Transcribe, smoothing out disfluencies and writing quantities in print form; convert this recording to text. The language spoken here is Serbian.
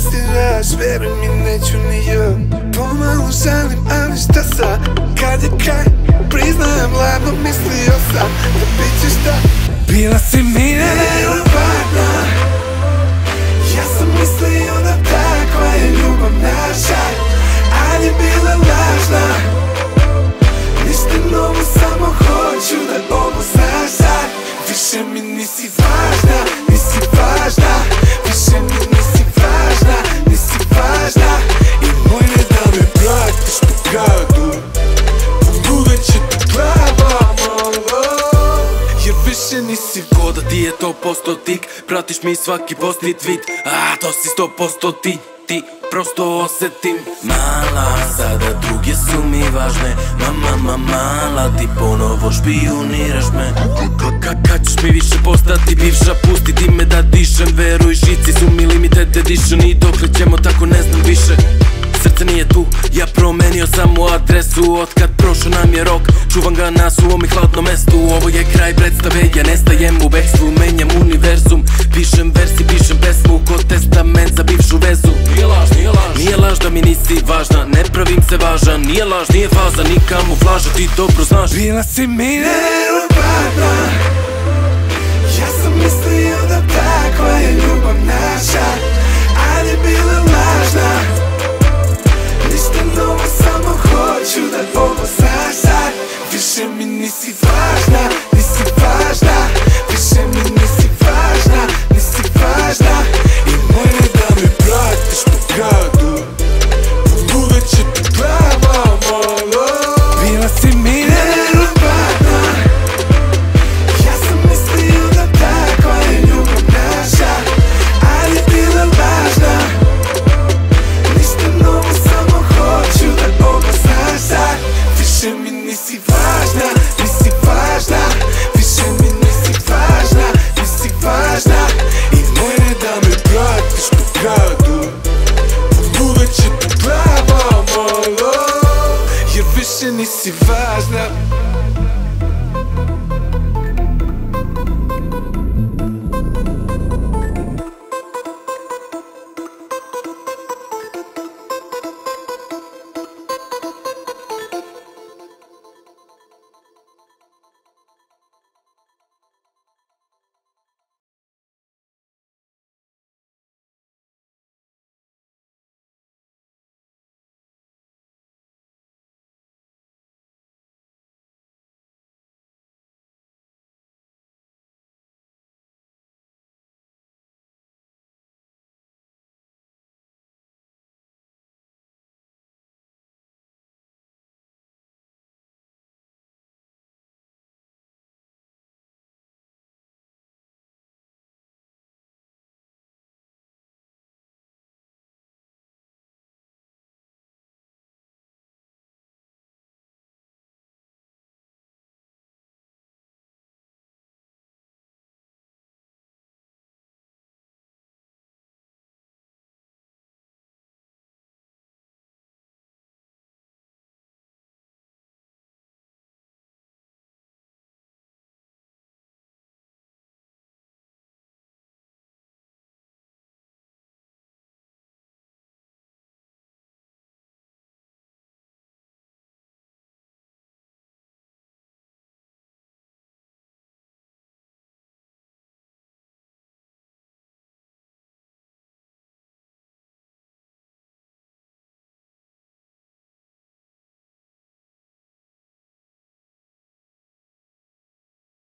investiraš, veruj mi neću ni ja. Pomalo žalim, ali šta sad, kad je kraj, priznajem, ladno mislio sam da bit ćeš ta. Bila si mi nevjerovatna, ja sam mislio da takva je ljubav naša, ali je bila lažna. Ništa novo, samo hoću da ovo znaš sad. Više mi nisi važna, nisi važna. Više mi nisi važna, nisi važna. I bolje da me pratiš po gradu, pobudeće te glava malo. Jer više nisi ko da ti je to posto tik, pratiš mi svaki post i tweet. A to si 100% ti, ti prosto osetim. Mala, sada druge su mi važne. Mala, ti ponovo špijuniraš me. Kad ćeš mi više postati bivša, pusti ti me da dišem. Veruj, žici su mi limited edition i dokle ćemo tako ne znam više. Srce nije tu, ja promenio samo adresu. Otkad prošao nam je rok, čuvam ga na suvom i hladnom mestu. Ovo je kraj predstave, ja nestajem u bekstvu. Menjam univerzum, pišem versi, pišem pesmu ko testament za bivšu vezu. Nije laž da mi nisi važna, ne pravim se važan. Nije laž, nije faza, ni kamuflaža, ti dobro znaš. Bila si mi nevjerovatna, ja sam mislio da takva je ljubav naša, ali je bila lažna. Ništa novo, samo hoću da ovo znaš sad. Više mi nisi važna, nisi važna. Više mi nisi važna, nisi važna. I bolje da me pratiš po gradu, pobudeće te glava malo. Bila si mi nevjerovatna, ja sam mislio da takva je ljubav naša, ali je bila lažna. Ništa novo, samo hoću da ovo znaš sad. Više mi nisi važna, nisi važna. Više mi nisi važna, nisi važna. I bolje da me pratiš po gradu, pobudeće te glava malo. Jer više nisi važna.